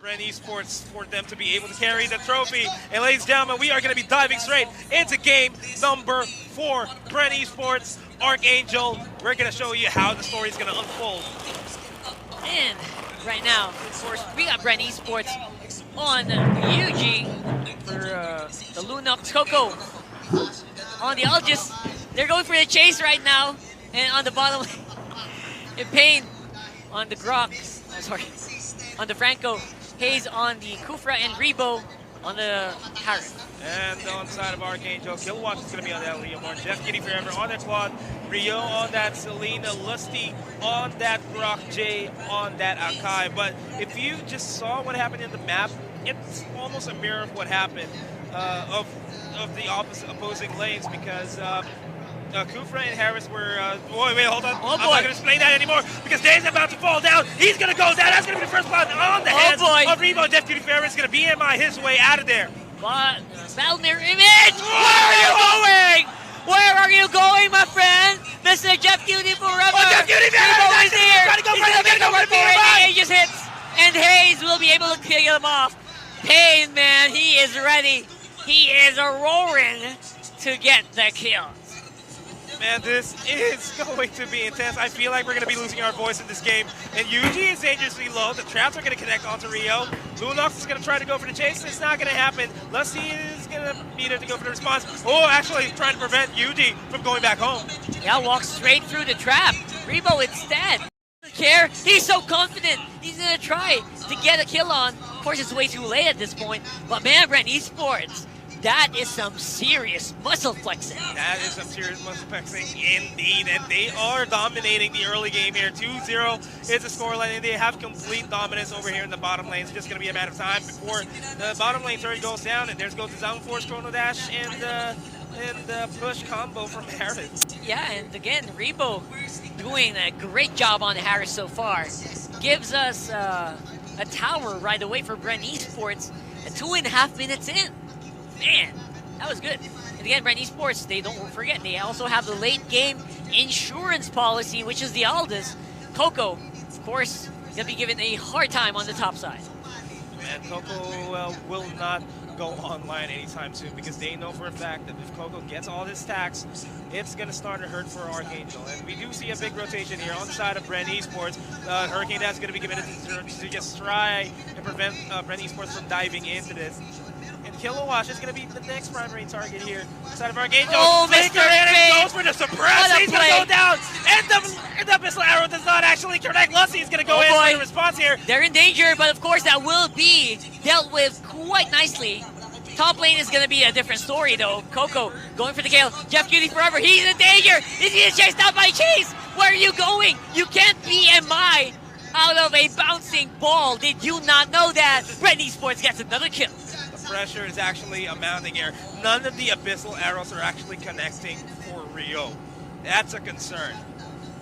Bren Esports for them to be able to carry the trophy. And ladies and gentlemen, we are going to be diving straight into game number 4. Bren Esports, Arkangel. We're going to show you how the story is going to unfold. And right now, of course, we got Bren Esports on UG for the Lunox Coco. On the Algis, they're going for the chase right now. And on the bottom, in Pain on the Grok, on the Franco, Hayes on the Kufra, and Rebo on the Harris. And on the side of Arkangel, Kilowatt is going to be on that Leomar, Jeff Kitty Forever on that Claude, Rio on that Selena, Lusty on that Grok, J on that Akai. But if you just saw what happened in the map, it's almost a mirror of what happened of the opposing lanes, because Kufra and Harris were, wait, hold on. I'm not going to explain that anymore because Dave's about to fall down. He's going to go down. That's going to be the first blood on the hands of Rebo. Jeff Cutie Ferris is going to BMI his way out of there. But, Battle Mirror Image! Where are you going? Where are you going, my friend? Mr. Jeff Cutie Forever! Oh, Jeff Cutie Ferris! Rebo is here! He's going to go for the BMI! He just hits, and Hayes will be able to kill him off. Pain, man, he is ready. He is roaring to get the kill. Man, this is going to be intense. I feel like we're going to be losing our voice in this game. And UG is dangerously low. The traps are going to connect onto Rio. Lunox is going to try to go for the chase. It's not going to happen. Lusty is going to be there to go for the response. Oh, actually trying to prevent UG from going back home. Yeah, walks straight through the trap. Rebo instead doesn't care. He's so confident. He's going to try to get a kill on. Of course, it's way too late at this point. But man, Bren Esports, that is some serious muscle flexing. That is some serious muscle flexing indeed, and they are dominating the early game here. 2-0 is the scoreline, and they have complete dominance over here in the bottom lane. It's just going to be a matter of time before the bottom lane turret goes down, and there's goes the Zone Force Chrono Dash and the push combo from Harris. Yeah, and again, Rebo doing a great job on Harris so far. Gives us a tower right away for Bren Esports at 2.5 minutes in. Man, that was good. And again, Bren Esports, they don't forget, they also have the late game insurance policy, which is the Aldous. Coco, of course, gonna be given a hard time on the top side. Man, Coco will not go online anytime soon because they know for a fact that if Coco gets all his stacks, it's going to start to hurt for Arkangel. And we do see a big rotation here on the side of Bren Esports. Hurricane Dash is going to be committed to just try and prevent Bren Esports from diving into this. And Kilowatt is going to be the next primary target here. Side of Arkangel. Oh, Mr. Ray goes for the suppress. He's going to go down. And the missile arrow does not actually connect. Lusty is going to go in for the response here. They're in danger, but of course that will be dealt with quite nicely. Top lane is going to be a different story, though. Coco going for the kill. Jeff Cutie Forever. He's in danger. Is he chased out by Chase? Where are you going? You can't BMI out of a bouncing ball. Did you not know that? Bren Esports gets another kill. Pressure is actually amounting here. None of the abyssal arrows are actually connecting for Rio. That's a concern.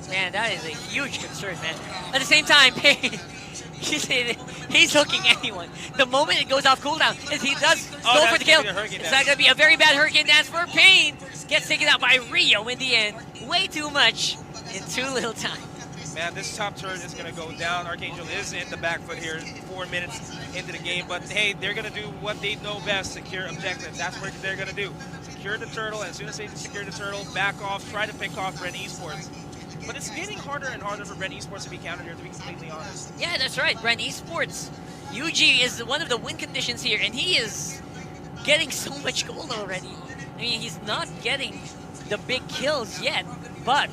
Man, that is a huge concern, man. At the same time, he's hooking anyone. The moment it goes off cooldown, if he does go for the kill, it's not going to be a very bad Hurricane Dance for Pain. Gets taken out by Rio in the end. Way too much in too little time. Man, this top turret is going to go down. Arkangel is in the back foot here, 4 minutes into the game. But hey, they're going to do what they know best, secure objectives. That's what they're going to do. Secure the turtle, and as soon as they secure the turtle, back off, try to pick off Bren Esports. But it's getting harder and harder for Bren Esports to be countered here, to be completely honest. Yeah, that's right. Bren Esports. UG is one of the win conditions here, and he is getting so much gold already. I mean, he's not getting the big kills yet. But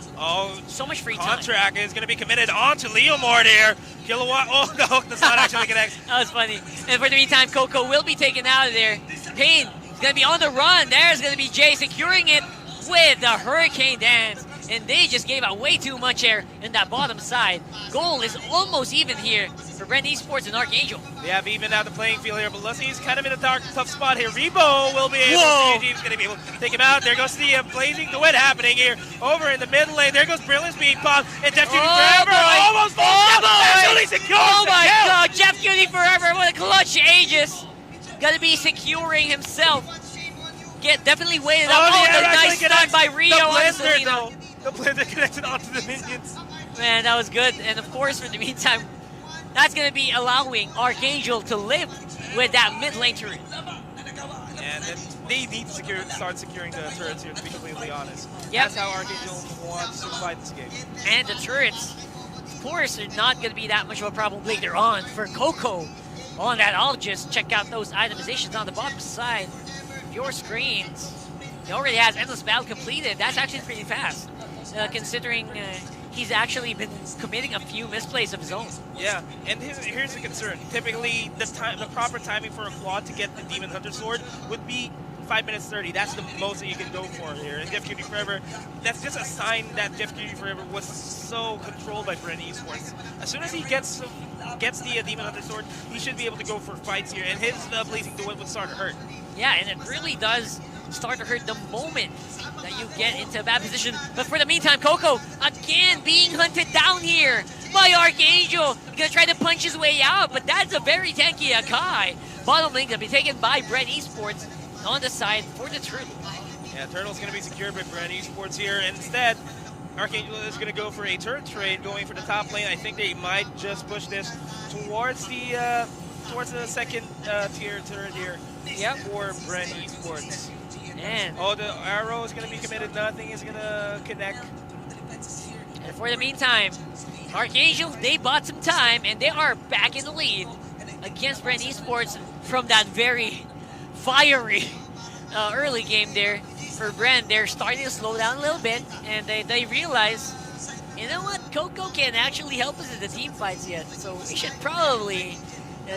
so much free time. Contract is going to be committed onto Leomar there. Kilowatt. Oh, the hook does not actually connect. That was funny. And for the meantime, Coco will be taken out of there. Pain is going to be on the run. There's going to be Jay securing it with the Hurricane Dance. And they just gave out way too much air in that bottom side. Goal is almost even here for Bren Esports and Arkangel. They have evened out the playing field here, but Lusty's kind of in a tough spot here. Rebo will be able to, going to be able to take him out. There goes the blazing duet happening here over in the middle lane. There goes Brilliant's being popped, and Jeff Cutie Forever almost falls down. Actually secures oh my God, Jeff Cutie Forever with a clutch Aegis. Got to be securing himself. Definitely waited up. Oh, the nice stun by Rio on Selena. The blender connected onto the minions. Man, that was good. And of course, for the meantime, that's going to be allowing Arkangel to live with that mid lane turret. And then they need to start securing the turrets here, to be completely honest. Yep. That's how Arkangel wants to fight this game. And the turrets, of course, are not going to be that much of a problem later on for Coco. On that, I'll just check out those itemizations on the bottom side of your screens. He already has Endless Battle completed. That's actually pretty fast, considering he's actually been committing a few misplays of his own. Yeah, and here's the concern. Typically, the proper timing for a Claude to get the Demon Hunter Sword would be 5 minutes 30. That's the most that you can go for here. And Jeff Cutie Forever, that's just a sign that Jeff Cutie Forever was so controlled by Bren Esports. As soon as he gets the Demon Hunter Sword, he should be able to go for fights here, and his Blazing Duet would start to hurt. Yeah, and it really does start to hurt the moment that you get into a bad position. But for the meantime, Coco, again, being hunted down here by Arkangel. He's going to try to punch his way out, but that's a very tanky Akai. Bottom lane going to be taken by Bren Esports on the side for the Turtle. Yeah, Turtle's going to be secured by Bren Esports here. Instead, Arkangel is going to go for a turret trade, going for the top lane. I think they might just push this towards the second tier turret here. Yep. For Bren Esports. And the arrow is going to be committed. Nothing is going to connect. And for the meantime, Arkangel, they bought some time, and they are back in the lead against Bren Esports from that very fiery early game there. For Bren, they're starting to slow down a little bit, and they realize, you know what, Coco can actually help us in the team fights yet, so we should probably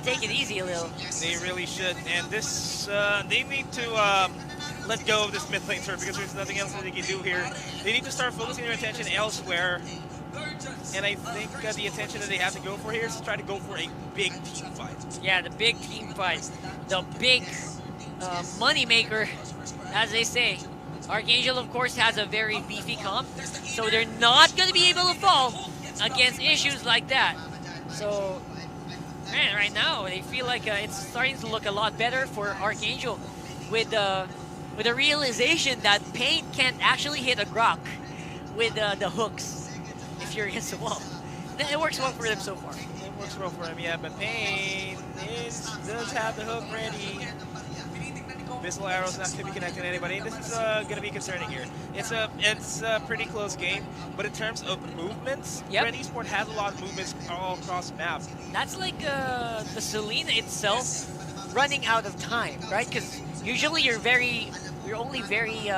take it easy a little. They really should, and this they need to let go of this mid lane turret because there's nothing else that they can do here. They need to start focusing their attention elsewhere, and I think the attention that they have to go for here is to try to go for a big team fight. Yeah, the big team fight, the big money maker, as they say. Arkangel, of course, has a very beefy comp, so they're not going to be able to fall against issues like that. So, man, right now, they feel like it's starting to look a lot better for Arkangel with the realization that Pain can't actually hit a Grok with the hooks if you're against the wall. It works well for them so far. It works well for him, yeah, but Pain does have the hook ready. Missile arrows not going to be connecting to anybody. This is going to be concerning here. It's a pretty close game, but in terms of movements, Bren Esports has a lot of movements all across the map. That's like the Selena itself running out of time, right? Because usually you're only very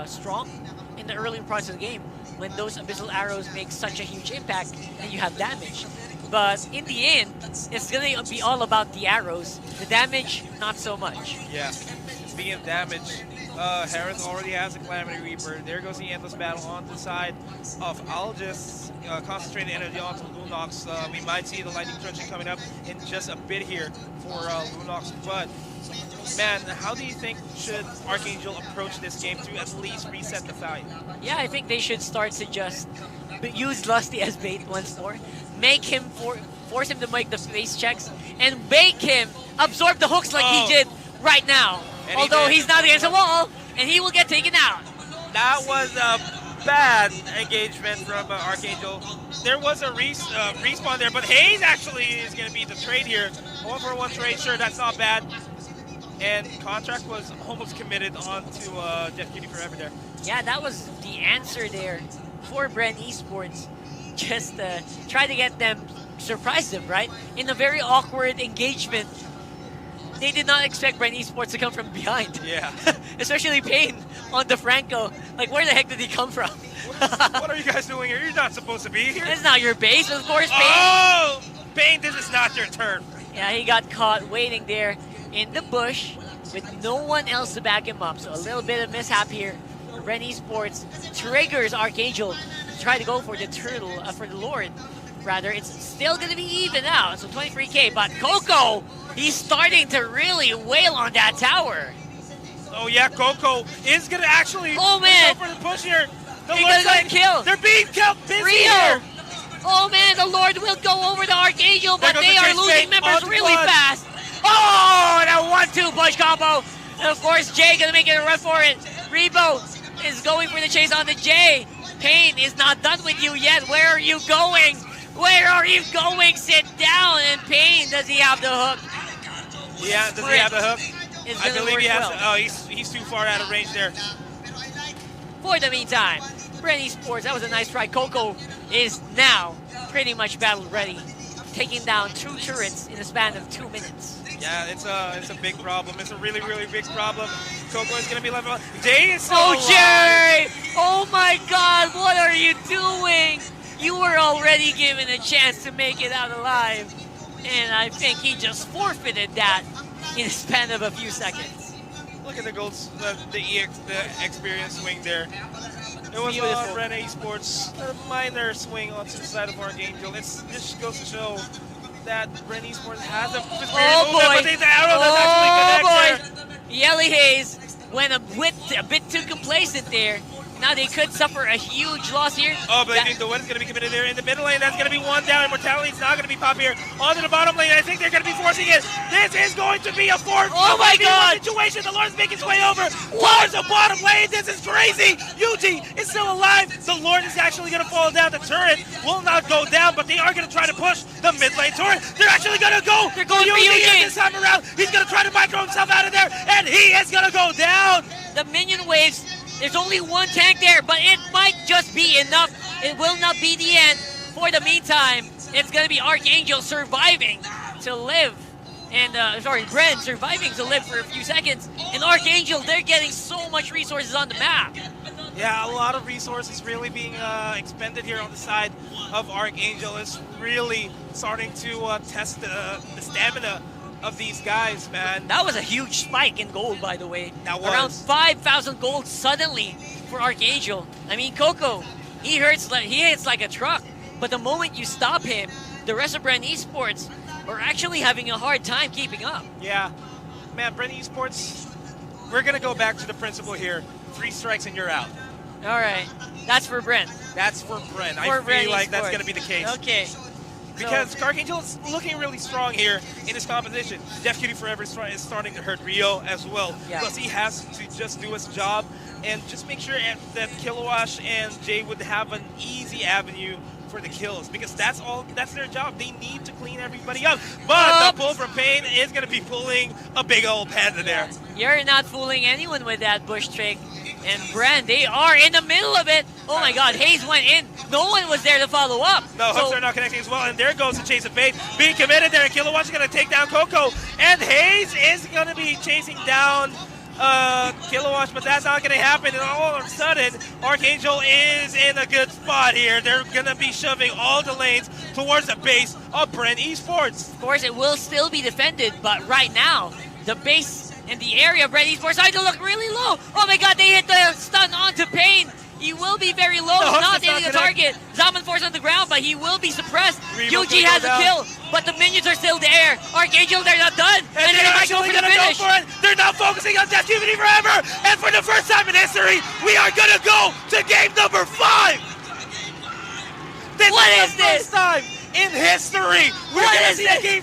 strong in the early parts of the game when those abyssal arrows make such a huge impact and you have damage. But in the end, it's going to be all about the arrows. The damage, not so much. Yeah. Speaking of damage, Harris already has a Calamity Reaper. There goes the Endless Battle on the side of I'll just concentrate the energy onto Lunox. We might see the Lightning Truncheon coming up in just a bit here for Lunox. But, man, how do you think should Arkangel approach this game to at least reset the fight? Yeah, I think they should start to just use Lusty as bait once more. Make him force him to make the face checks and make him absorb the hooks like he did right now. And although he's not against the wall, and he will get taken out. That was a bad engagement from Arkangel. There was a respawn there, but Hayes actually is going to be the trade here. 1-for-1 trade, sure, that's not bad. And contract was almost committed onto Jeff Cutie Forever there. Yeah, that was the answer there for Bren Esports. Just try to get them, surprise them, right? In a very awkward engagement. They did not expect Bren Esports to come from behind. Yeah. Especially Pain on the Franco. Like, where the heck did he come from? What are you guys doing here? You're not supposed to be here. It's not your base, of course, Pain. Oh! Pain, this is not your turn. Yeah, he got caught waiting there in the bush with no one else to back him up. So a little bit of mishap here. Bren Esports triggers Arkangel to try to go for the turtle, for the Lord. Rather, it's still going to be even out. So 23k, but Coco, he's starting to really wail on that tower. Oh yeah, Coco is going to actually go for the push here. They're going to kill. They're being killed. Rio. Oh man, the Lord will go over to Arkangel, but they are losing members really fast. Oh, that 1-2 push combo. And of course, Jay going to make it a run for it. Rebo is going for the chase on the Jay. Pain is not done with you yet. Where are you going? Where are you going? Sit down, and Payne, does he have the hook? Yeah, does he have the hook? It's I gonna believe work he has. well. Oh, he's too far out of range there. For the meantime, Bren Esports, that was a nice try. Coco is now pretty much battle ready, taking down 2 turrets in a span of 2 minutes. Yeah, it's a big problem. It's a really, really big problem. Coco is going to be left alone. Jay is still Oh, alive. Jerry! Oh my God, what are you doing? You were already given a chance to make it out alive, and I think he just forfeited that in a span of a few seconds. Look at the goals, the experience swing there. It was Beautiful. Bren Esports, a minor swing onto the side of Arkangel. This goes to show that Bren Esports has a experience. Oh boy! But the arrow does actually connect there. Yelly Hayes went a bit too complacent there. Now they could suffer a huge loss here. Oh, but I think the win is going to be committed there in the middle lane. That's going to be one down. Immortality is not going to be popped here. Onto the bottom lane. I think they're going to be forcing it. This is going to be a 4 Oh my God! situation. The Lord is making his way over towards the bottom lane. This is crazy. Yuji is still alive. The Lord is actually going to fall down. The turret will not go down, but they are going to try to push the mid lane turret. They're actually going to go. They're going for Yuji. This time around. He's going to try to micro himself out of there, and he is going to go down. The minion waves, there's only one tank there, but it might just be enough. It will not be the end. For the meantime, it's going to be Arkangel surviving to live. And, Bren surviving to live for a few seconds. And Arkangel, they're getting so much resources on the map. Yeah, a lot of resources really being expended here on the side of Arkangel. It's really starting to test the stamina of these guys, man. That was a huge spike in gold, by the way. That was. Around 5,000 gold suddenly for Arkangel. I mean, Coco, he hits like a truck. But the moment you stop him, the rest of Bren Esports are actually having a hard time keeping up. Yeah, man, Bren Esports, we're going to go back to the principle here. 3 strikes and you're out. All right, that's for Bren. That's for Bren. I For Bren feel like that's Esports. going to be the case. Okay. Because Arkangel is looking really strong here in this competition. Def Cutie Forever is starting to hurt Rio as well. Yeah. Plus he has to just do his job and just make sure that Kilowash and Jay would have an easy avenue for the kills, because that's their job. They need to clean everybody up. But the pull from Payne is going to be pulling a big old panda there. You're not fooling anyone with that bush trick. And Bren, they are in the middle of it. Oh my God, Hayes went in. No one was there to follow up. No, hooks are not connecting as well. And there goes the Chase of Fate being committed there. Kilowatt is going to take down Coco. And Hayes is going to be chasing down Kilowatt, but that's not going to happen. And all of a sudden, Arkangel is in a good spot here. They're going to be shoving all the lanes towards the base of Bren Esports. Of course, it will still be defended, but right now, the base and the area of Bren Esports starting to look really low. Oh my God, they hit the stun onto Payne. He will be very low, not hitting the target. Zaman Force on the ground, but he will be suppressed. Yuji has a kill, but the minions are still there. Arkangel, they're not done. And they're actually going to go for it. They're not focusing on Def Cutie Forever. And for the first time in history, we are going to go to game number 5. This What is is the this? first time in history we're going to see a game.